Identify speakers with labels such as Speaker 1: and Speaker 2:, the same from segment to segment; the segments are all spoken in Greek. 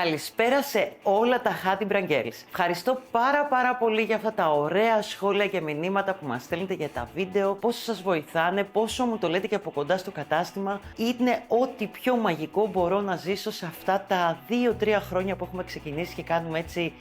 Speaker 1: Καλησπέρα σε όλα τα Hadibran Girls. Ευχαριστώ πάρα πολύ για αυτά τα ωραία σχόλια και μηνύματα που μας στέλνετε για τα βίντεο, πόσο σας βοηθάνε, πόσο μου το λέτε και από κοντά στο κατάστημα. Είναι ό,τι πιο μαγικό μπορώ να ζήσω σε αυτά τα 2-3 χρόνια που έχουμε ξεκινήσει και κάνουμε έτσι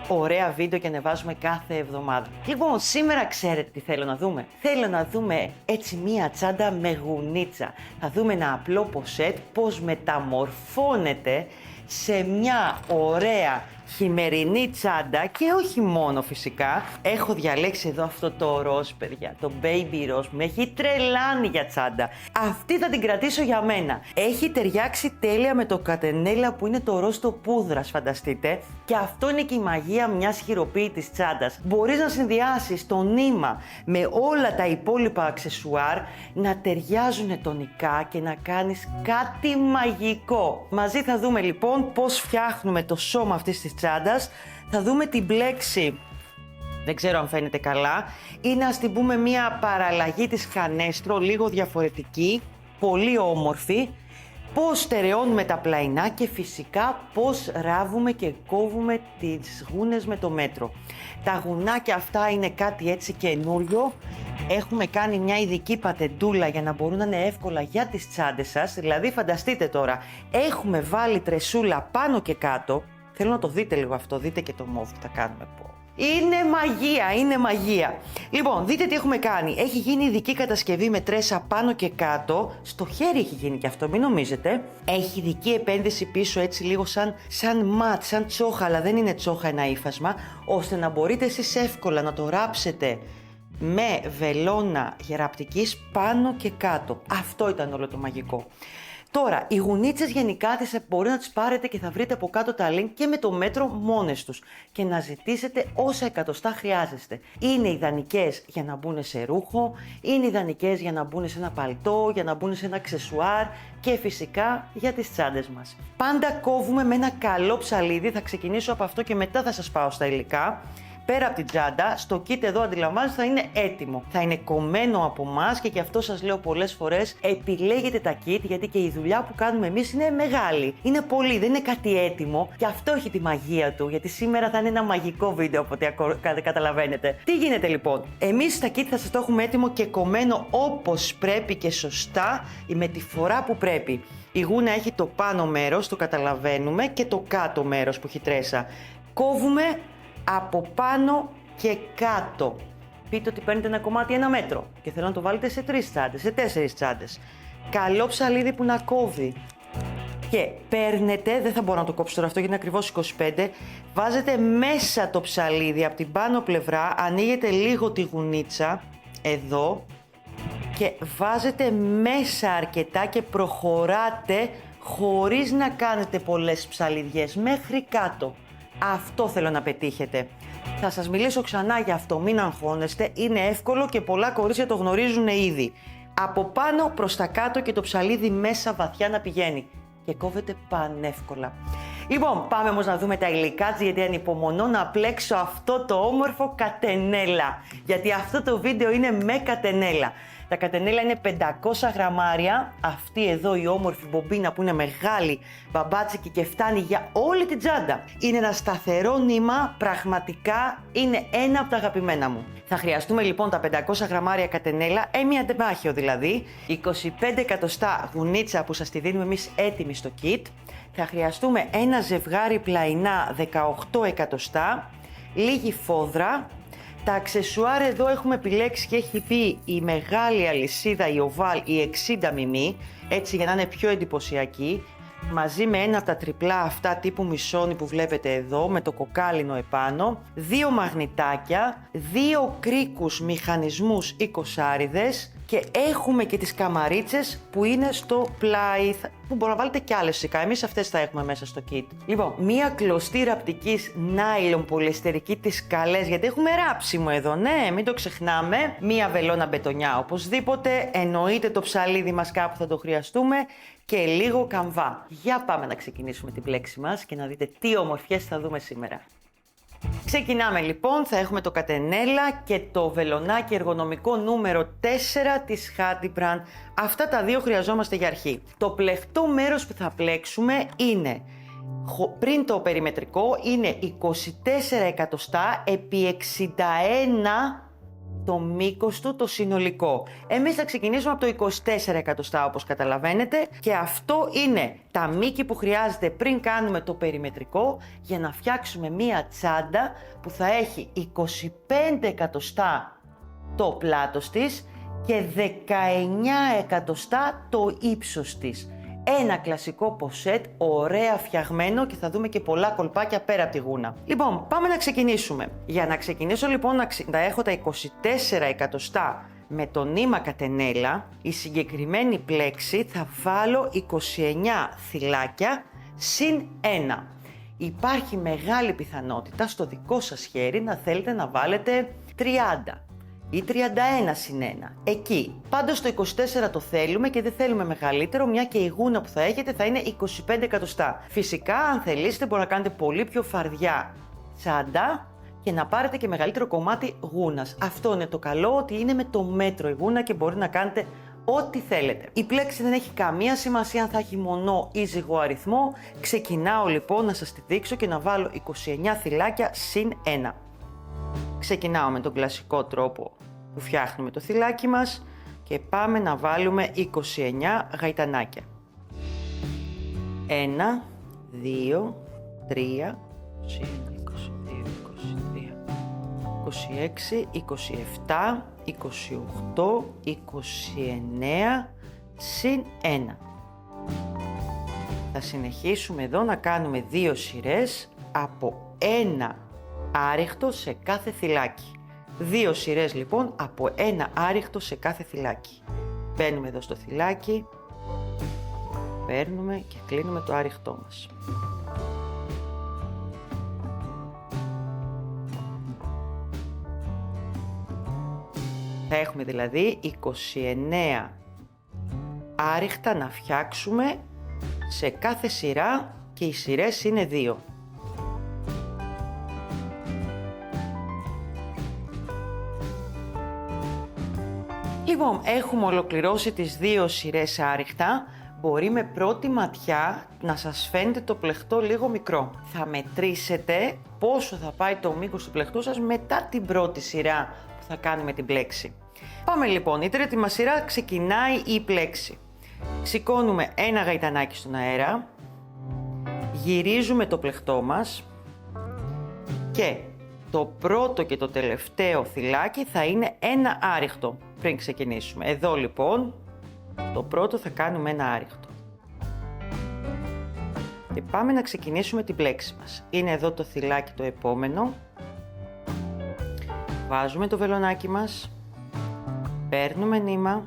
Speaker 1: ωραία βίντεο και ανεβάζουμε κάθε εβδομάδα. Λοιπόν, σήμερα ξέρετε τι θέλω να δούμε. Θέλω να δούμε έτσι μία τσάντα με γουνίτσα. Θα δούμε ένα απλό ποσέτ, πώς μεταμορφώνεται σε μια ωραία χειμερινή τσάντα και όχι μόνο φυσικά. Έχω διαλέξει εδώ αυτό το ροζ, παιδιά, το baby ροζ, με έχει τρελάνει για τσάντα. Αυτή θα την κρατήσω για μένα. Έχει ταιριάξει τέλεια με το κατενέλα που είναι το ροζ το πούδρας, φανταστείτε. Και αυτό είναι και η μαγεία μιας χειροποίητης τσάντας. Μπορείς να συνδυάσεις το νήμα με όλα τα υπόλοιπα αξεσουάρ, να ταιριάζουν τονικά και να κάνεις κάτι μαγικό. Μαζί θα δούμε λοιπόν πώς φτιάχνουμε το σώμα αυτής της τσάντας. Θα δούμε την μπλέξη, δεν ξέρω αν φαίνεται καλά, είναι ας την πούμε μια παραλλαγή της Canestro, λίγο διαφορετική, πολύ όμορφη. Πώς στερεώνουμε τα πλαϊνά και φυσικά πώς ράβουμε και κόβουμε τις γούνες με το μέτρο. Τα γουνάκια αυτά είναι κάτι έτσι καινούριο. Έχουμε κάνει μια ειδική πατεντούλα για να μπορούν να είναι εύκολα για τις τσάντες σας. Δηλαδή φανταστείτε τώρα, έχουμε βάλει τρεσούλα πάνω και κάτω. Θέλω να το δείτε λίγο αυτό, δείτε και το μόβ που θα κάνουμε. Είναι μαγεία, είναι μαγεία. Λοιπόν, δείτε τι έχουμε κάνει. Έχει γίνει ειδική κατασκευή με τρέσα πάνω και κάτω. Στο χέρι έχει γίνει και αυτό, μην νομίζετε. Έχει ειδική επένδυση πίσω έτσι λίγο σαν ματ, σαν τσόχα, αλλά δεν είναι τσόχα ένα ύφασμα, ώστε να μπορείτε εσείς εύκολα να το ράψετε με βελόνα γεραπτικής πάνω και κάτω. Αυτό ήταν όλο το μαγικό. Τώρα, οι γουνίτσες γενικά μπορεί να τις πάρετε και θα βρείτε από κάτω τα link και με το μέτρο μόνες τους και να ζητήσετε όσα εκατοστά χρειάζεστε. Είναι ιδανικές για να μπουν σε ρούχο, είναι ιδανικές για να μπουν σε ένα παλτό, για να μπουν σε ένα αξεσουάρ και φυσικά για τις τσάντες μας. Πάντα κόβουμε με ένα καλό ψαλίδι, θα ξεκινήσω από αυτό και μετά θα σας πάω στα υλικά. Πέρα από την τσάντα, στο kit εδώ αντιλαμβάνεστε θα είναι έτοιμο. Θα είναι κομμένο από εμάς και γι' αυτό σας λέω πολλές φορές επιλέγετε τα kit, γιατί και η δουλειά που κάνουμε εμείς είναι μεγάλη. Είναι πολύ, δεν είναι κάτι έτοιμο και αυτό έχει τη μαγεία του, γιατί σήμερα θα είναι ένα μαγικό βίντεο από ό,τι καταλαβαίνετε. Τι γίνεται λοιπόν, εμείς τα kit θα σας το έχουμε έτοιμο και κομμένο όπως πρέπει και σωστά, με τη φορά που πρέπει. Η γούνα έχει το πάνω μέρος, το καταλαβαίνουμε, και το κάτω μέρος που έχει τρέσα. Κόβουμε από πάνω και κάτω. Πείτε ότι παίρνετε ένα κομμάτι 1 μέτρο και θέλω να το βάλετε σε 3 τσάντες, σε 4 τσάντες. Καλό ψαλίδι που να κόβει. Και παίρνετε, δεν θα μπορώ να το κόψω τώρα αυτό γιατί είναι ακριβώς 25, βάζετε μέσα το ψαλίδι από την πάνω πλευρά, ανοίγετε λίγο τη γουνίτσα, εδώ, και βάζετε μέσα αρκετά και προχωράτε χωρίς να κάνετε πολλές ψαλιδιές μέχρι κάτω. Αυτό θέλω να πετύχετε. Θα σας μιλήσω ξανά για αυτό, μην αγχώνεστε, είναι εύκολο και πολλά κορίτσια το γνωρίζουν ήδη. Από πάνω προς τα κάτω και το ψαλίδι μέσα βαθιά να πηγαίνει και κόβεται πανεύκολα. Λοιπόν, πάμε όμως να δούμε τα υλικά, γιατί ανυπομονώ να πλέξω αυτό το όμορφο κατενέλα, γιατί αυτό το βίντεο είναι με κατενέλα. Τα κατενέλα είναι 500 γραμμάρια, αυτή εδώ η όμορφη μπομπίνα που είναι μεγάλη μπαμπάτσικη και φτάνει για όλη την τσάντα. Είναι ένα σταθερό νήμα, πραγματικά είναι ένα από τα αγαπημένα μου. Θα χρειαστούμε λοιπόν τα 500 γραμμάρια κατενέλα, μια τεμάχιο δηλαδή, 25 εκατοστά γουνίτσα που σας τη δίνουμε εμείς έτοιμη στο kit. Θα χρειαστούμε ένα ζευγάρι πλαϊνά 18 εκατοστά, λίγη φόδρα. Τα αξεσουάρ εδώ έχουμε επιλέξει και έχει πει η μεγάλη αλυσίδα, η Oval, η 60 mm, έτσι για να είναι πιο εντυπωσιακή, μαζί με ένα από τα τριπλά αυτά τύπου μισόνι που βλέπετε εδώ, με το κοκάλινο επάνω, 2 μαγνητάκια, 2 κρίκους μηχανισμούς 20άριδες και έχουμε και τις καμαρίτσες που είναι στο πλάι, που μπορείτε να βάλετε κι άλλες φυσικά, εμείς αυτές θα έχουμε μέσα στο kit. Λοιπόν, μία κλωστή ραπτικής νάιλον πολυεστερική της Καλές, γιατί έχουμε ράψιμο εδώ, ναι, μην το ξεχνάμε. Μία βελόνα μπετονιά οπωσδήποτε, εννοείται το ψαλίδι μας κάπου θα το χρειαστούμε και λίγο καμβά. Για πάμε να ξεκινήσουμε την πλέξη μας και να δείτε τι ομορφιές θα δούμε σήμερα. Ξεκινάμε λοιπόν, θα έχουμε το κατενέλα και το βελονάκι εργονομικό νούμερο 4 της Hadibran. Αυτά τα δύο χρειαζόμαστε για αρχή. Το πλεκτό μέρος που θα πλέξουμε είναι πριν το περιμετρικό είναι 24 εκατοστά επί 61 το μήκος του το συνολικό. Εμείς θα ξεκινήσουμε από το 24 εκατοστά όπως καταλαβαίνετε και αυτό είναι τα μήκη που χρειάζεται πριν κάνουμε το περιμετρικό για να φτιάξουμε μία τσάντα που θα έχει 25 εκατοστά το πλάτος της και 19 εκατοστά το ύψος της. Ένα κλασικό ποσέτ, ωραία φτιαγμένο και θα δούμε και πολλά κολπάκια πέρα από τη γούνα. Λοιπόν, πάμε να ξεκινήσουμε. Για να ξεκινήσω λοιπόν να έχω τα 24 εκατοστά με το νήμα κατενέλα, η συγκεκριμένη πλέξη θα βάλω 29 θυλάκια συν 1. Υπάρχει μεγάλη πιθανότητα στο δικό σας χέρι να θέλετε να βάλετε 30. Ή 31 συν 1. Εκεί. Πάντως το 24 το θέλουμε και δεν θέλουμε μεγαλύτερο, μια και η γούνα που θα έχετε θα είναι 25 εκατοστά. Φυσικά, αν θελήσετε, μπορείτε να κάνετε πολύ πιο φαρδιά τσάντα και να πάρετε και μεγαλύτερο κομμάτι γούνας. Αυτό είναι το καλό, ότι είναι με το μέτρο η γούνα και μπορεί να κάνετε ό,τι θέλετε. Η πλέξη δεν έχει καμία σημασία αν θα έχει μονό ή ζυγό αριθμό. Ξεκινάω λοιπόν να σας τη δείξω και να βάλω 29 θυλάκια συν 1. Ξεκινάω με τον κλασικό τρόπο που φτιάχνουμε το θυλάκι μας και πάμε να βάλουμε 29 γαϊτανάκια. 1, 2, 3, 22, 23, 26, 27, 28, 29, συν 1. Θα συνεχίσουμε εδώ να κάνουμε 2 σειρές από 1 άριχτο σε κάθε θυλάκι. 2 σειρές λοιπόν από 1 άριχτο σε κάθε θυλάκι. Μπαίνουμε εδώ στο θυλάκι, παίρνουμε και κλείνουμε το άριχτό μας. Θα έχουμε δηλαδή 29 άριχτα να φτιάξουμε σε κάθε σειρά και οι σειρές είναι 2. Λοιπόν, έχουμε ολοκληρώσει τις 2 σειρές άριχτα. Μπορεί με πρώτη ματιά να σας φαίνεται το πλεχτό λίγο μικρό. Θα μετρήσετε πόσο θα πάει το μήκος του πλεχτού σας μετά την πρώτη σειρά που θα κάνουμε την πλέξη. Πάμε λοιπόν, η τρίτη μας σειρά ξεκινάει η πλέξη. Σηκώνουμε ένα γαϊτανάκι στον αέρα, γυρίζουμε το πλεχτό μας και το πρώτο και το τελευταίο θυλάκι θα είναι ένα άριχτο πριν ξεκινήσουμε. Εδώ λοιπόν, το πρώτο θα κάνουμε ένα άριχτο. Και πάμε να ξεκινήσουμε την πλέξη μας. Είναι εδώ το θυλάκι το επόμενο. Βάζουμε το βελονάκι μας. Παίρνουμε νήμα.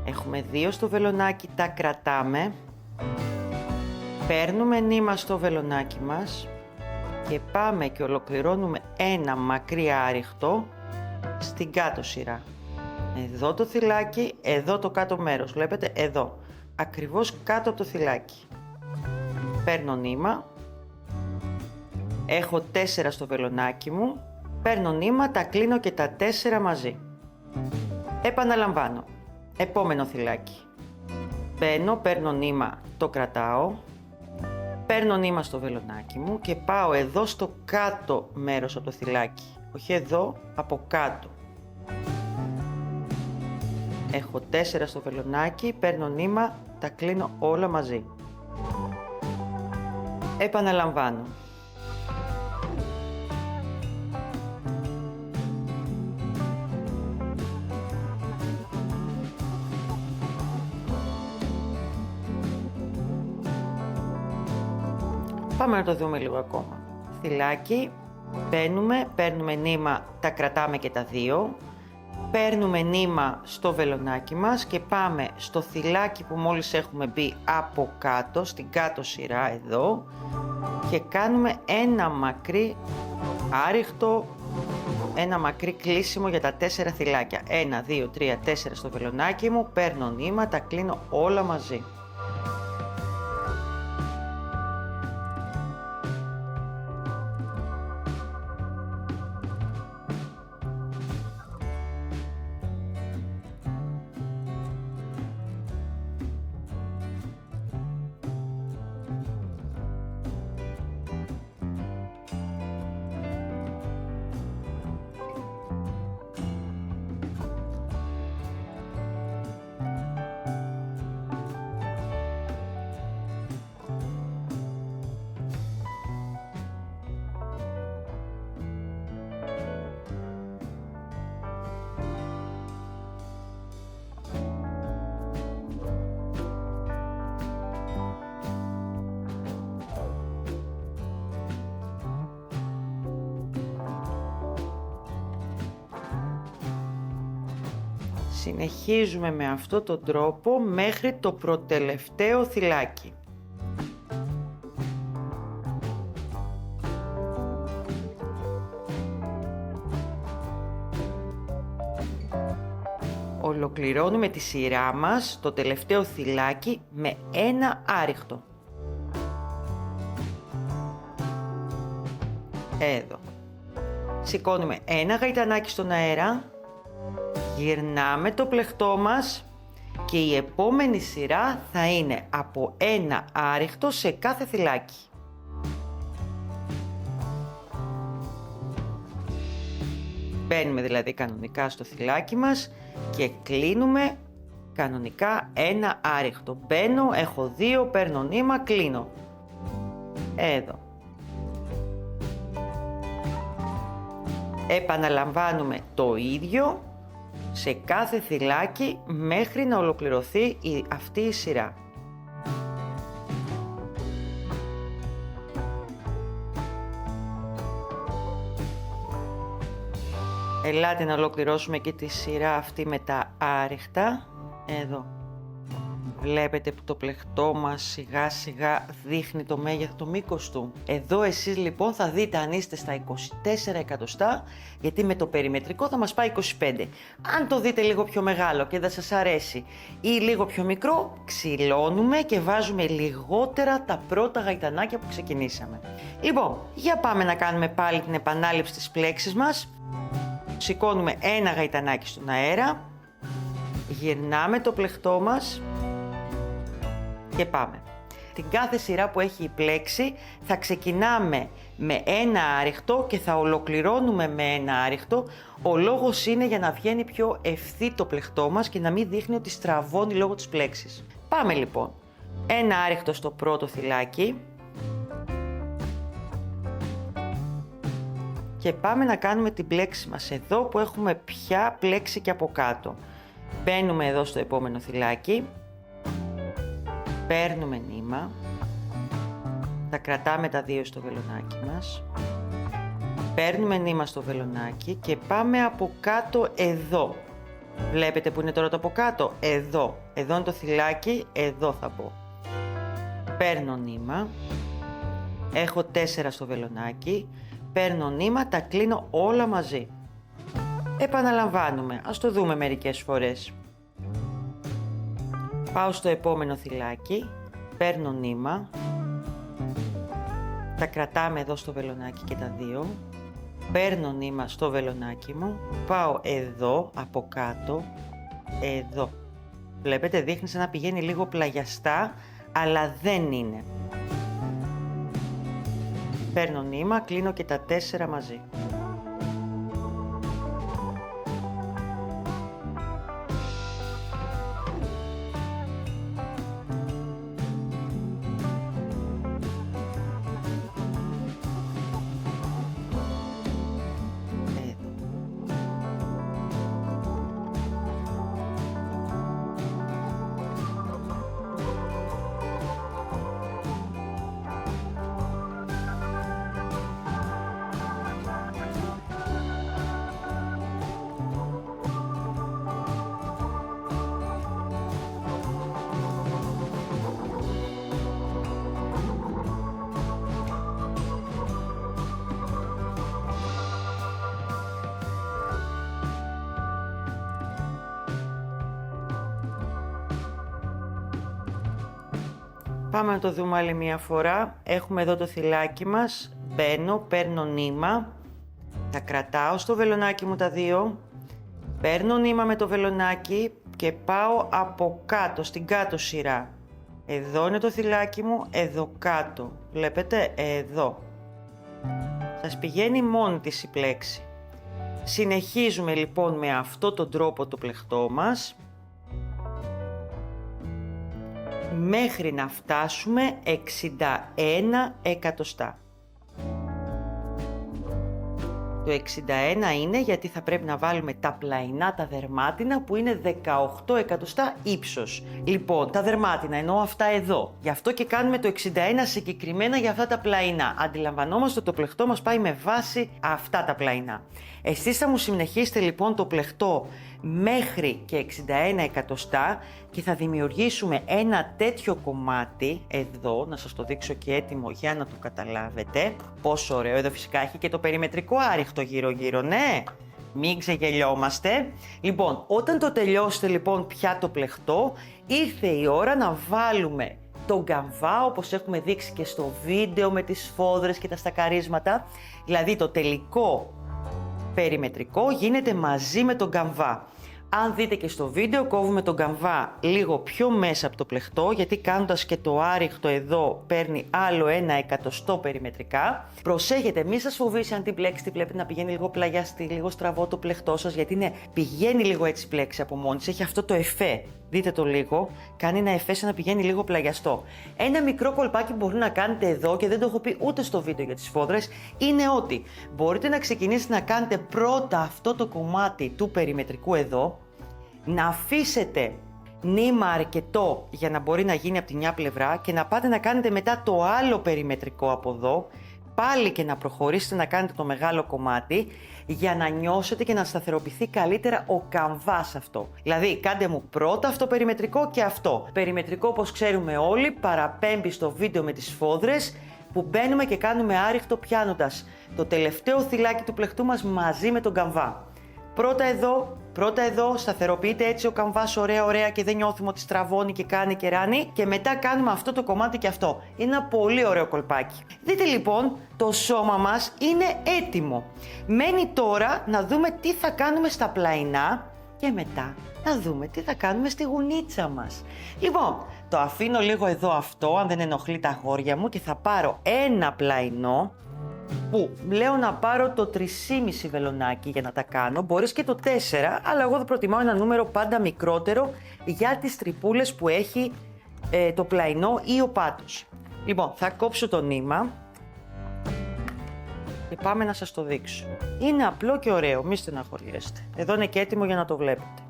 Speaker 1: Έχουμε 2 στο βελονάκι, τα κρατάμε. Παίρνουμε νήμα στο βελονάκι μας. Και πάμε και ολοκληρώνουμε ένα μακρύ άριχτο στην κάτω σειρά. Εδώ το θυλάκι, εδώ το κάτω μέρος, βλέπετε εδώ, ακριβώς κάτω από το θυλάκι. Παίρνω νήμα, έχω 4 στο βελονάκι μου, παίρνω νήμα, τα κλείνω και τα 4 μαζί. Επαναλαμβάνω, επόμενο θυλάκι. Μπαίνω, παίρνω νήμα, το κρατάω. Παίρνω νήμα στο βελονάκι μου και πάω εδώ στο κάτω μέρος από το θυλάκι. Όχι εδώ, από κάτω. Έχω 4 στο βελονάκι, παίρνω νήμα, τα κλείνω όλα μαζί. Επαναλαμβάνω. Πάμε να το δούμε λίγο ακόμα. Θυλάκι, παίρνουμε νήμα, τα κρατάμε και τα 2. Παίρνουμε νήμα στο βελονάκι μας και πάμε στο θυλάκι που μόλις έχουμε μπει από κάτω, στην κάτω σειρά εδώ και κάνουμε ένα μακρύ άριχτο, ένα μακρύ κλείσιμο για τα 4 θυλάκια. 1, 2, 3, 4 στο βελονάκι μου, παίρνω νήμα, τα κλείνω όλα μαζί. Συνεχίζουμε με αυτόν τον τρόπο μέχρι το προτελευταίο θυλάκι. Ολοκληρώνουμε τη σειρά μας, το τελευταίο θυλάκι, με ένα άριχτο. Εδώ. Σηκώνουμε ένα γαϊτανάκι στον αέρα, γυρνάμε το πλεκτό μας και η επόμενη σειρά θα είναι από ένα άριχτο σε κάθε θυλάκι. Μπαίνουμε δηλαδή κανονικά στο θυλάκι μας και κλείνουμε κανονικά ένα άριχτο. Μπαίνω, έχω 2, παίρνω νήμα, κλείνω. Εδώ. Επαναλαμβάνουμε το ίδιο σε κάθε θυλάκι μέχρι να ολοκληρωθεί αυτή η σειρά. Ελάτε να ολοκληρώσουμε και τη σειρά αυτή με τα άριχτα. Εδώ. Βλέπετε που το πλεκτό μας σιγά σιγά δείχνει το μέγεθος, το μήκος του. Εδώ εσείς λοιπόν θα δείτε αν είστε στα 24 εκατοστά, γιατί με το περιμετρικό θα μας πάει 25. Αν το δείτε λίγο πιο μεγάλο και δεν σας αρέσει ή λίγο πιο μικρό, ξυλώνουμε και βάζουμε λιγότερα τα πρώτα γαϊτανάκια που ξεκινήσαμε. Λοιπόν, για πάμε να κάνουμε πάλι την επανάληψη της πλέξης μας. Σηκώνουμε ένα γαϊτανάκι στον αέρα, γυρνάμε το πλεκτό μας και πάμε. Την κάθε σειρά που έχει η πλέξη θα ξεκινάμε με ένα άριχτο και θα ολοκληρώνουμε με ένα άριχτο. Ο λόγος είναι για να βγαίνει πιο ευθύ το πλεκτό μας και να μην δείχνει ότι στραβώνει λόγω της πλέξης. Πάμε λοιπόν. Ένα άριχτο στο πρώτο θυλάκι. Και πάμε να κάνουμε την πλέξη μας εδώ που έχουμε πια πλέξει και από κάτω. Μπαίνουμε εδώ στο επόμενο θυλάκι. Παίρνουμε νήμα. Τα κρατάμε τα 2 στο βελονάκι μας. Παίρνουμε νήμα στο βελονάκι και πάμε από κάτω εδώ. Βλέπετε που είναι τώρα το από κάτω? Εδώ. Εδώ είναι το θυλάκι, εδώ θα μπω. Παίρνω νήμα. Έχω 4 στο βελονάκι. Παίρνω νήμα, τα κλείνω όλα μαζί. Επαναλαμβάνουμε, ας το δούμε μερικές φορές. Πάω στο επόμενο θυλάκι, παίρνω νήμα, τα κρατάμε εδώ στο βελονάκι και τα 2, παίρνω νήμα στο βελονάκι μου, πάω εδώ, από κάτω, εδώ. Βλέπετε, δείχνει σαν να πηγαίνει λίγο πλαγιαστά, αλλά δεν είναι. Παίρνω νήμα, κλείνω και τα 4 μαζί. Πάμε να το δούμε άλλη μία φορά. Έχουμε εδώ το θυλάκι μας. Μπαίνω, παίρνω νήμα. Τα κρατάω στο βελονάκι μου τα 2. Παίρνω νήμα με το βελονάκι και πάω από κάτω, στην κάτω σειρά. Εδώ είναι το θυλάκι μου, εδώ κάτω. Βλέπετε, εδώ. Σας πηγαίνει μόνη της η πλέξη. Συνεχίζουμε λοιπόν με αυτό τον τρόπο το πλεκτό μας. Μέχρι να φτάσουμε 61 εκατοστά. Το 61 είναι γιατί θα πρέπει να βάλουμε τα πλαϊνά τα δερμάτινα που είναι 18 εκατοστά ύψος. Λοιπόν, τα δερμάτινα εννοώ αυτά εδώ. Γι' αυτό και κάνουμε το 61 συγκεκριμένα για αυτά τα πλαϊνά. Αντιλαμβανόμαστε ότι το πλεκτό μας πάει με βάση αυτά τα πλαϊνά. Εσείς θα μου συνεχίσετε λοιπόν το πλεκτό μέχρι και 61 εκατοστά και θα δημιουργήσουμε ένα τέτοιο κομμάτι εδώ, να σας το δείξω και έτοιμο για να το καταλάβετε. Πόσο ωραίο, εδώ φυσικά έχει και το περιμετρικό άριχτο γύρω-γύρω, ναι. Μην ξεγελιόμαστε. Λοιπόν, όταν το τελειώσετε λοιπόν πια το πλεχτό, ήρθε η ώρα να βάλουμε τον καμβά, όπως έχουμε δείξει και στο βίντεο με τις σφόδρες και τα στακαρίσματα. Δηλαδή το τελικό περιμετρικό γίνεται μαζί με τον καμβά. Αν δείτε και στο βίντεο, κόβουμε τον καμβά λίγο πιο μέσα από το πλεχτό, γιατί κάνοντας και το άριχτο εδώ παίρνει άλλο 1 εκατοστό περιμετρικά. Προσέχετε, μη σας φοβήσει αν την πλέξη τη βλέπετε να πηγαίνει λίγο πλαγιαστή, λίγο στραβό το πλεχτό σας, γιατί ναι, πηγαίνει λίγο έτσι πλέξη από μόνη της, έχει αυτό το εφέ. Δείτε το λίγο, κάνει ένα εφέ σαν να πηγαίνει λίγο πλαγιαστό. Ένα μικρό κολπάκι που μπορεί να κάνετε εδώ και δεν το έχω πει ούτε στο βίντεο για τις σφόδρες, είναι ότι μπορείτε να ξεκινήσετε να κάνετε πρώτα αυτό το κομμάτι του περιμετρικού εδώ, να αφήσετε νήμα αρκετό για να μπορεί να γίνει από τη μια πλευρά και να πάτε να κάνετε μετά το άλλο περιμετρικό από εδώ, πάλι και να προχωρήσετε να κάνετε το μεγάλο κομμάτι για να νιώσετε και να σταθεροποιηθεί καλύτερα ο καμβάς αυτό. Δηλαδή κάντε μου πρώτα αυτό περιμετρικό και αυτό. Περιμετρικό, όπως ξέρουμε όλοι, παραπέμπει στο βίντεο με τις σφόδρες που μπαίνουμε και κάνουμε άριχτο πιάνοντας το τελευταίο θυλάκι του πλεχτού μας μαζί με τον καμβά. Πρώτα εδώ, σταθεροποιείται έτσι ο καμβάς ωραία και δεν νιώθουμε ότι στραβώνει και κάνει και ράνει και μετά κάνουμε αυτό το κομμάτι και αυτό. Είναι ένα πολύ ωραίο κολπάκι. Δείτε λοιπόν, το σώμα μας είναι έτοιμο. Μένει τώρα να δούμε τι θα κάνουμε στα πλαϊνά και μετά να δούμε τι θα κάνουμε στη γουνίτσα μας. Λοιπόν, το αφήνω λίγο εδώ αυτό, αν δεν ενοχλεί τα αγόρια μου, και θα πάρω ένα πλαϊνό που λέω να πάρω το 3,5 βελονάκι για να τα κάνω, μπορείς και το 4, αλλά εγώ θα προτιμάω ένα νούμερο πάντα μικρότερο για τις τρυπούλες που έχει το πλαϊνό ή ο πάτος. Λοιπόν, θα κόψω το νήμα και πάμε να σας το δείξω. Είναι απλό και ωραίο, μη στεναχωριέστε. Εδώ είναι και έτοιμο για να το βλέπετε.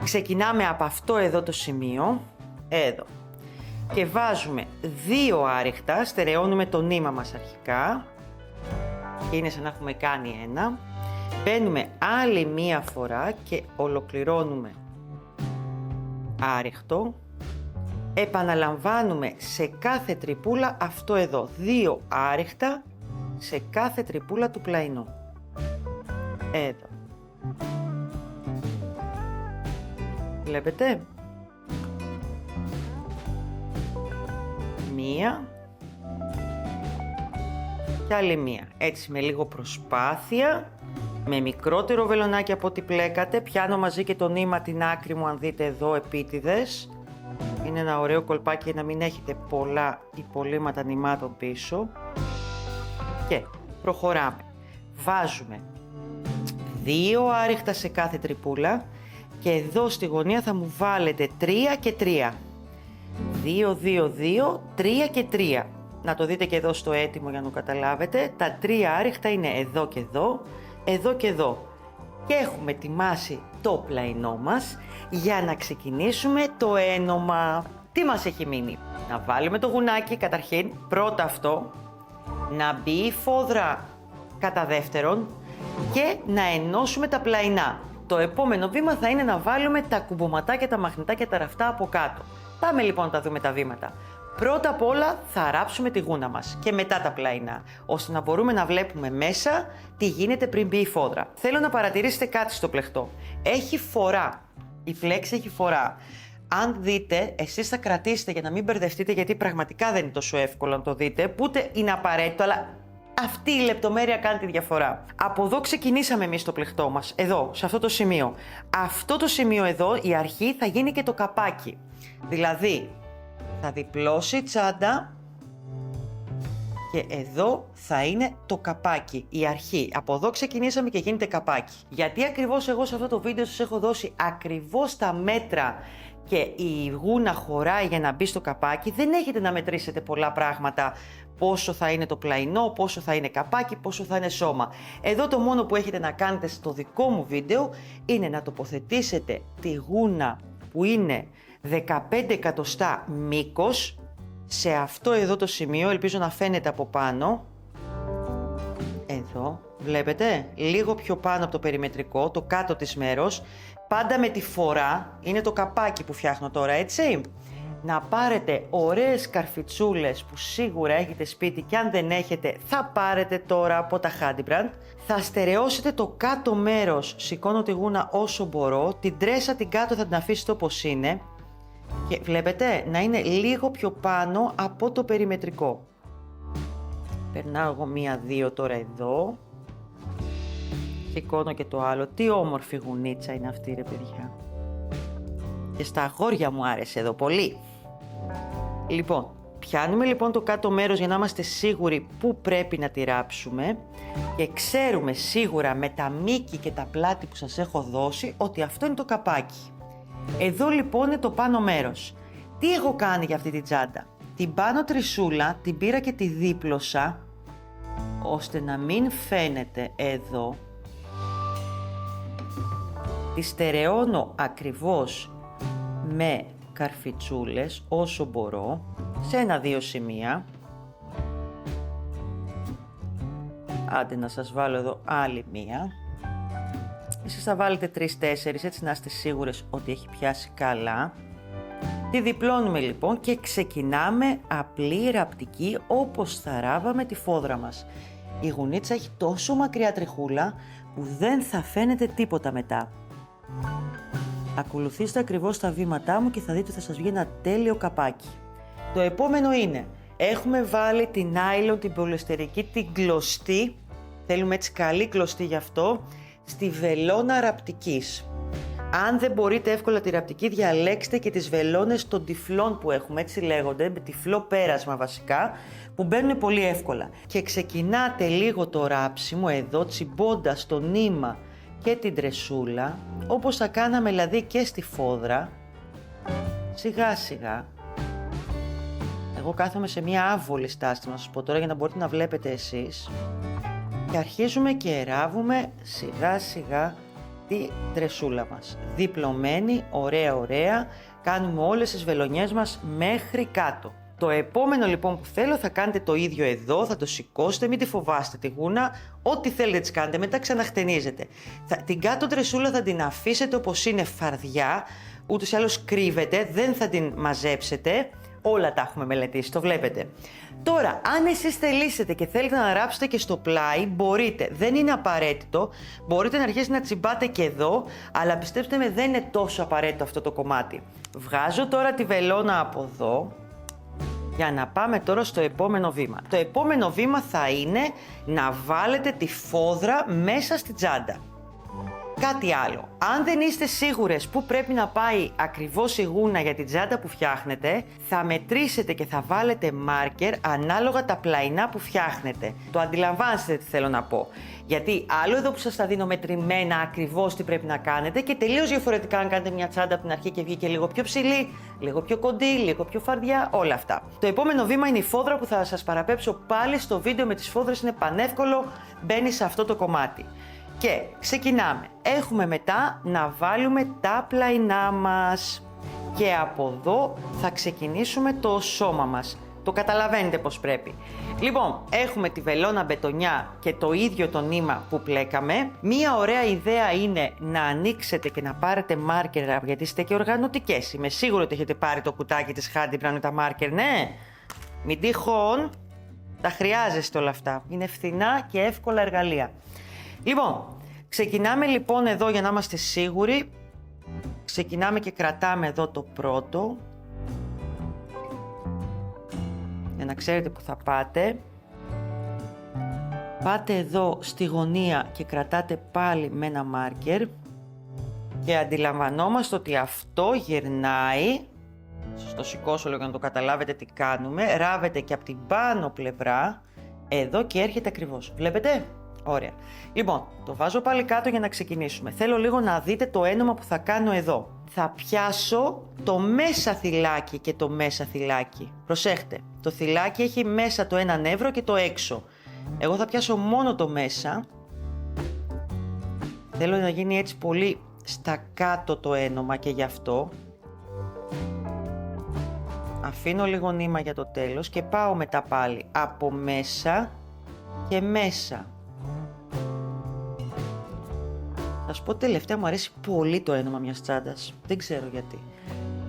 Speaker 1: Ξεκινάμε από αυτό εδώ το σημείο, εδώ. Και βάζουμε 2 άριχτα, στερεώνουμε το νήμα μας αρχικά. Και είναι σαν να έχουμε κάνει ένα. Μπαίνουμε άλλη μία φορά και ολοκληρώνουμε άριχτο. Επαναλαμβάνουμε σε κάθε τρυπούλα αυτό εδώ. 2 άριχτα σε κάθε τρυπούλα του πλαϊνού. Εδώ. Βλέπετε. Μία. Και άλλη μία. Έτσι με λίγο προσπάθεια, με μικρότερο βελονάκι από ό,τι πλέκατε, πιάνω μαζί και το νήμα την άκρη μου, αν δείτε εδώ επίτηδες. Είναι ένα ωραίο κολπάκι για να μην έχετε πολλά υπολείμματα νημάτων πίσω. Και προχωράμε. Βάζουμε 2 άριχτα σε κάθε τρυπούλα και εδώ στη γωνία θα μου βάλετε 3 και 3. 2, 2, 2, 3 και 3. Να το δείτε και εδώ στο έτοιμο για να το καταλάβετε. Τα 3 άριχτα είναι εδώ και εδώ, εδώ και εδώ. Και έχουμε ετοιμάσει το πλαϊνό μας για να ξεκινήσουμε το ένωμα. Τι μας έχει μείνει? Να βάλουμε το γουνάκι καταρχήν, πρώτα αυτό, να μπει η φόδρα κατά δεύτερον και να ενώσουμε τα πλαϊνά. Το επόμενο βήμα θα είναι να βάλουμε τα κουμποματάκια, τα μαγνητάκια, τα ραφτά από κάτω. Πάμε λοιπόν να τα δούμε τα βήματα. Πρώτα απ' όλα θα ράψουμε τη γούνα μας και μετά τα πλαϊνά, ώστε να μπορούμε να βλέπουμε μέσα τι γίνεται πριν μπει η φόδρα. Θέλω να παρατηρήσετε κάτι στο πλεχτό. Έχει φορά. Η πλέξη έχει φορά. Αν δείτε, εσείς θα κρατήσετε για να μην μπερδευτείτε, γιατί πραγματικά δεν είναι τόσο εύκολο να το δείτε, που ούτε είναι απαραίτητο, αλλά αυτή η λεπτομέρεια κάνει τη διαφορά. Από εδώ ξεκινήσαμε εμείς το πλεχτό μας, εδώ, σε αυτό το σημείο. Αυτό το σημείο εδώ, η αρχή, θα γίνει και το καπάκι. Δηλαδή, θα διπλώσει η τσάντα και εδώ θα είναι το καπάκι, η αρχή. Από εδώ ξεκινήσαμε και γίνεται καπάκι. Γιατί ακριβώς εγώ σε αυτό το βίντεο σας έχω δώσει ακριβώς τα μέτρα και η γούνα χωράει για να μπει στο καπάκι, δεν έχετε να μετρήσετε πολλά πράγματα. Πόσο θα είναι το πλαϊνό, πόσο θα είναι καπάκι, πόσο θα είναι σώμα. Εδώ το μόνο που έχετε να κάνετε στο δικό μου βίντεο είναι να τοποθετήσετε τη γούνα που είναι 15 εκατοστά μήκος σε αυτό εδώ το σημείο, ελπίζω να φαίνεται από πάνω. Εδώ, βλέπετε, λίγο πιο πάνω από το περιμετρικό, το κάτω της μέρος. πάντα με τη φορά, είναι το καπάκι που φτιάχνω τώρα, έτσι. Να πάρετε ωραίες καρφιτσούλες που σίγουρα έχετε σπίτι και αν δεν έχετε θα πάρετε τώρα από τα Handybrand. Θα στερεώσετε το κάτω μέρος, σηκώνω τη γούνα όσο μπορώ, την τρέσα την κάτω θα την αφήσετε όπως είναι και βλέπετε να είναι λίγο πιο πάνω από το περιμετρικό. Περνάω εγώ 1-2 τώρα εδώ. Σηκώνω και το άλλο. Τι όμορφη γουνίτσα είναι αυτή ρε παιδιά. Και στα αγόρια μου άρεσε εδώ πολύ. Λοιπόν, πιάνουμε λοιπόν το κάτω μέρος για να είμαστε σίγουροι πού πρέπει να τη ράψουμε και ξέρουμε σίγουρα με τα μήκη και τα πλάτη που σας έχω δώσει ότι αυτό είναι το καπάκι. Εδώ λοιπόν είναι το πάνω μέρος. Τι έχω κάνει για αυτή την τσάντα. Την πάνω τρισούλα την πήρα και τη δίπλωσα ώστε να μην φαίνεται εδώ. Τη στερεώνω ακριβώς με καρφιτσούλες όσο μπορώ σε 1-2 σημεία. Άντε να σας βάλω εδώ άλλη μία. Εσείς θα βάλετε 3-4 έτσι να είστε σίγουρες ότι έχει πιάσει καλά. Τη διπλώνουμε λοιπόν και ξεκινάμε απλή ραπτική όπως θα ράβαμε τη φόδρα μας. Η γουνίτσα έχει τόσο μακριά τριχούλα που δεν θα φαίνεται τίποτα μετά. Ακολουθήστε ακριβώς τα βήματά μου και θα δείτε ότι θα σας βγει ένα τέλειο καπάκι. Το επόμενο είναι, έχουμε βάλει την νάιλον, την πολυεστερική, την κλωστή, θέλουμε έτσι καλή κλωστή γι' αυτό, στη βελόνα ραπτικής. Αν δεν μπορείτε εύκολα τη ραπτική, διαλέξτε και τις βελόνες των τυφλών που έχουμε, έτσι λέγονται, με τυφλό πέρασμα βασικά, που μπαίνουν πολύ εύκολα. Και ξεκινάτε λίγο το ράψιμο εδώ, τσιμπώντας το νήμα και την τρεσούλα, όπως θα κάναμε δηλαδή και στη φόδρα, σιγά σιγά. Εγώ κάθομαι σε μια άβολη στάση, να σας πω τώρα για να μπορείτε να βλέπετε εσείς. Και αρχίζουμε και ράβουμε σιγά σιγά τη τρεσούλα μας. Διπλωμένη, ωραία ωραία, κάνουμε όλες τις βελονιές μας μέχρι κάτω. Το επόμενο λοιπόν που θέλω θα κάνετε το ίδιο εδώ, θα το σηκώσετε, μην τη φοβάστε τη γούνα, ό,τι θέλετε τις κάνετε, μετά ξαναχτενίζετε. Την κάτω τρεσούλα θα την αφήσετε όπως είναι φαρδιά, ούτως ή άλλως κρύβεται, δεν θα την μαζέψετε, όλα τα έχουμε μελετήσει, το βλέπετε. Τώρα, αν εσείς θελήσετε και θέλετε να ράψετε και στο πλάι, μπορείτε, δεν είναι απαραίτητο, μπορείτε να αρχίσετε να τσιμπάτε και εδώ, αλλά πιστέψτε με δεν είναι τόσο απαραίτητο αυτό το κομμάτι. Βγάζω τώρα τη βελόνα από εδώ, για να πάμε τώρα στο επόμενο βήμα. Το επόμενο βήμα θα είναι να βάλετε τη φόδρα μέσα στη τσάντα. Κάτι άλλο. Αν δεν είστε σίγουρες πού πρέπει να πάει ακριβώς η γούνα για την τσάντα που φτιάχνετε, θα μετρήσετε και θα βάλετε μάρκερ ανάλογα τα πλαϊνά που φτιάχνετε. Το αντιλαμβάνεστε τι θέλω να πω. Γιατί άλλο εδώ που σας τα δίνω μετρημένα ακριβώς τι πρέπει να κάνετε και τελείως διαφορετικά αν κάνετε μια τσάντα από την αρχή και βγήκε λίγο πιο ψηλή, λίγο πιο κοντή, λίγο πιο φαρδιά, όλα αυτά. Το επόμενο βήμα είναι η φόδρα που θα σας παραπέμψω πάλι στο βίντεο με τις φόδρες, είναι πανεύκολο, μπαίνει σε αυτό το κομμάτι. Και ξεκινάμε. Έχουμε μετά να βάλουμε τα πλαϊνά μας και από εδώ θα ξεκινήσουμε το σώμα μας. Το καταλαβαίνετε πως πρέπει. Λοιπόν, έχουμε τη βελόνα μπετονιά και το ίδιο το νήμα που πλέκαμε. Μία ωραία ιδέα είναι να ανοίξετε και να πάρετε μάρκερ, γιατί είστε και οργανωτικές. Είμαι σίγουρη ότι έχετε πάρει το κουτάκι της Handybrand με τα μάρκερ, ναι. Μην τυχόν, τα χρειάζεστε όλα αυτά. Είναι φθηνά και εύκολα εργαλεία. Λοιπόν, ξεκινάμε λοιπόν εδώ για να είμαστε σίγουροι. Ξεκινάμε και κρατάμε εδώ το πρώτο. Για να ξέρετε που θα πάτε. Πάτε εδώ στη γωνία και κρατάτε πάλι με ένα μάρκερ. Και αντιλαμβανόμαστε ότι αυτό γυρνάει. Σας το σηκώσω λίγο για να το καταλάβετε τι κάνουμε. Ράβετε και από την πάνω πλευρά. Εδώ και έρχεται ακριβώς. Βλέπετε? Ωραία. Λοιπόν, το βάζω πάλι κάτω για να ξεκινήσουμε. Θέλω λίγο να δείτε το ένωμα που θα κάνω εδώ. Θα πιάσω το μέσα θυλάκι και το μέσα θυλάκι. Προσέχτε, το θυλάκι έχει μέσα το ένα νεύρο και το έξω. Εγώ θα πιάσω μόνο το μέσα. Θέλω να γίνει έτσι πολύ στα κάτω το ένωμα και γι' αυτό. Αφήνω λίγο νήμα για το τέλος και πάω μετά πάλι από μέσα και μέσα. Θα σου πω τελευταία μου αρέσει πολύ το ένομα μιας τσάντας. Δεν ξέρω γιατί.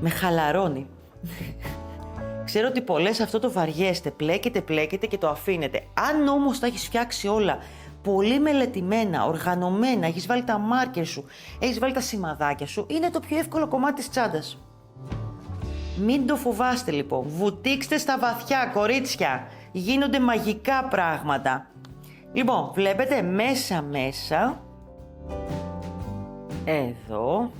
Speaker 1: Με χαλαρώνει. Ξέρω ότι πολλές αυτό το βαριέστε, πλέκετε και το αφήνετε. Αν όμως τα έχεις φτιάξει όλα πολύ μελετημένα, οργανωμένα, έχεις βάλει τα μάρκερ σου, έχεις βάλει τα σημαδάκια σου, είναι το πιο εύκολο κομμάτι της τσάντας. Μην το φοβάστε λοιπόν. Βουτήξτε στα βαθιά, κορίτσια. Γίνονται μαγικά πράγματα. Λοιπόν, βλέπετε μέσα, εδώ,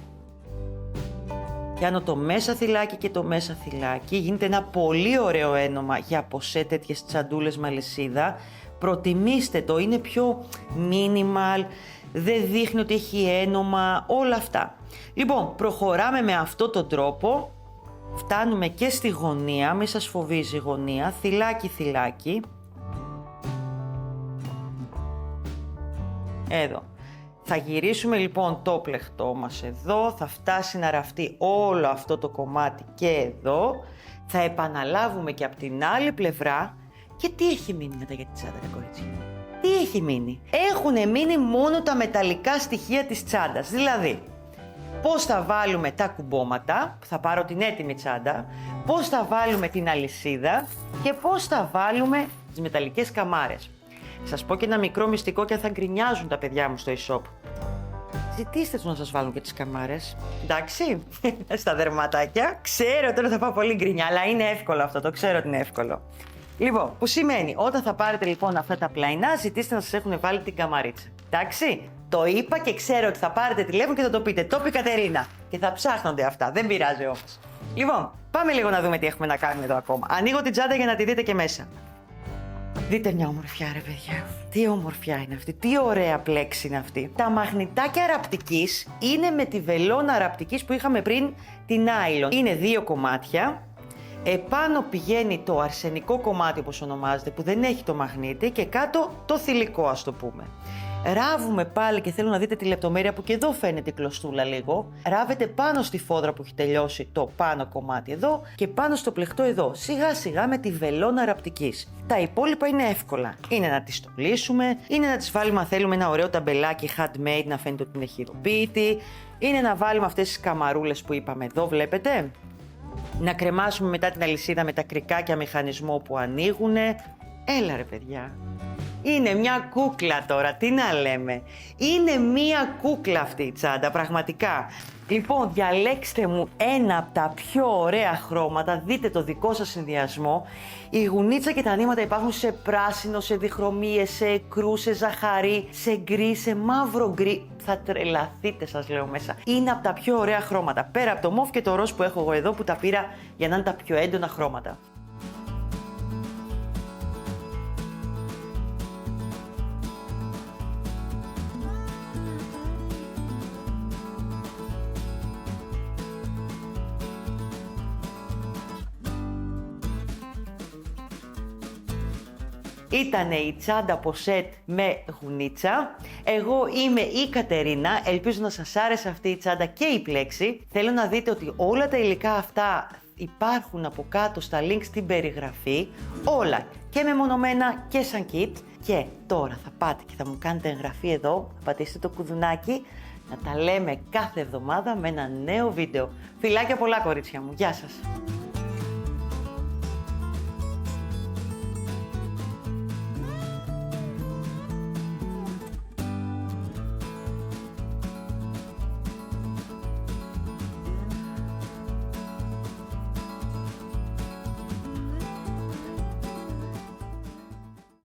Speaker 1: πιάνω το μέσα θυλάκι και το μέσα θυλάκι. Γίνεται ένα πολύ ωραίο ένομα για ποσέ τέτοιες τσαντούλες με αλυσίδα. Προτιμήστε το, είναι πιο minimal, δεν δείχνει ότι έχει ένομα, όλα αυτά. Λοιπόν, προχωράμε με αυτόν τον τρόπο. Φτάνουμε και στη γωνία, μη σας φοβίζει η γωνία, θυλάκι. Εδώ. Θα γυρίσουμε λοιπόν το πλεχτό μας εδώ, θα φτάσει να ραφτεί όλο αυτό το κομμάτι και εδώ. Θα επαναλάβουμε και από την άλλη πλευρά. Και τι έχει μείνει μετά για τη τσάντα, ρε κορίτσια? Τι έχει μείνει? Έχουν μείνει μόνο τα μεταλλικά στοιχεία της τσάντας. Δηλαδή, πώς θα βάλουμε τα κουμπώματα, θα πάρω την έτοιμη τσάντα, πώς θα βάλουμε την αλυσίδα και πώς θα βάλουμε τις μεταλλικές καμάρες. Σας πω και ένα μικρό μυστικό και θα γκρινιάζουν τα παιδιά μου στο e-shop. Ζητήστε τους να σας βάλουν και τις καμάρες. Εντάξει, στα δερματάκια. Ξέρω τώρα θα πάω πολύ γκρινιά, αλλά είναι εύκολο αυτό, το ξέρω ότι είναι εύκολο. Λοιπόν, που σημαίνει, όταν θα πάρετε λοιπόν αυτά τα πλαϊνά, ζητήστε να σας έχουν βάλει την καμαρίτσα. Εντάξει, το είπα και ξέρω ότι θα πάρετε τηλέφωνο και θα το πείτε. Το είπε η Κατερίνα. Και θα ψάχνονται αυτά, δεν πειράζει όμως. Λοιπόν, πάμε λίγο να δούμε τι έχουμε να κάνουμε εδώ ακόμα. Ανοίγω την τσάντα για να τη δείτε και μέσα. Δείτε μια ομορφιά, ρε παιδιά. Τι ομορφιά είναι αυτή, τι ωραία πλέξη είναι αυτή. Τα μαγνητάκια ραπτικής είναι με τη βελόνα ραπτικής που είχαμε πριν, την nylon. Είναι 2 κομμάτια. Επάνω πηγαίνει το αρσενικό κομμάτι, όπως ονομάζεται, που δεν έχει το μαγνήτη, και κάτω το θηλυκό, ας το πούμε. Ράβουμε πάλι και θέλω να δείτε τη λεπτομέρεια που και εδώ φαίνεται η κλωστούλα λίγο. Ράβετε πάνω στη φόδρα που έχει τελειώσει το πάνω κομμάτι εδώ και πάνω στο πλεχτό εδώ, σιγά σιγά με τη βελόνα ραπτικής. Τα υπόλοιπα είναι εύκολα. Είναι να τις στολίσουμε, είναι να τις βάλουμε αν θέλουμε ένα ωραίο ταμπελάκι handmade να φαίνεται ότι είναι χειροποίητη, είναι να βάλουμε αυτές τις καμαρούλες που είπαμε εδώ, βλέπετε. Να κρεμάσουμε μετά την αλυσίδα με τα κρικάκια μηχανισμό που ανοίγουνε. Έλα ρε παιδιά. Είναι μια κούκλα τώρα, τι να λέμε. Είναι μια κούκλα αυτή η τσάντα, πραγματικά. Λοιπόν, διαλέξτε μου ένα από τα πιο ωραία χρώματα, δείτε το δικό σας συνδυασμό. Η γουνίτσα και τα νήματα υπάρχουν σε πράσινο, σε διχρωμίες, σε κρού, σε ζαχαρί, σε γκρι, σε μαύρο γκρι. Θα τρελαθείτε, σας λέω μέσα. Είναι από τα πιο ωραία χρώματα. Πέρα από το μοβ και το ροζ που έχω εγώ εδώ, που τα πήρα για να είναι τα πιο έντονα χρώματα. Ήτανε η τσάντα ποσέτ με γουνίτσα. Εγώ είμαι η Κατερίνα. Ελπίζω να σας άρεσε αυτή η τσάντα και η πλέξη. Θέλω να δείτε ότι όλα τα υλικά αυτά υπάρχουν από κάτω στα link στην περιγραφή. Όλα και μεμονωμένα και σαν kit. Και τώρα θα πάτε και θα μου κάνετε εγγραφή εδώ. Θα πατήσετε το κουδουνάκι. Να τα λέμε κάθε εβδομάδα με ένα νέο βίντεο. Φιλάκια πολλά, κορίτσια μου. Γεια σας.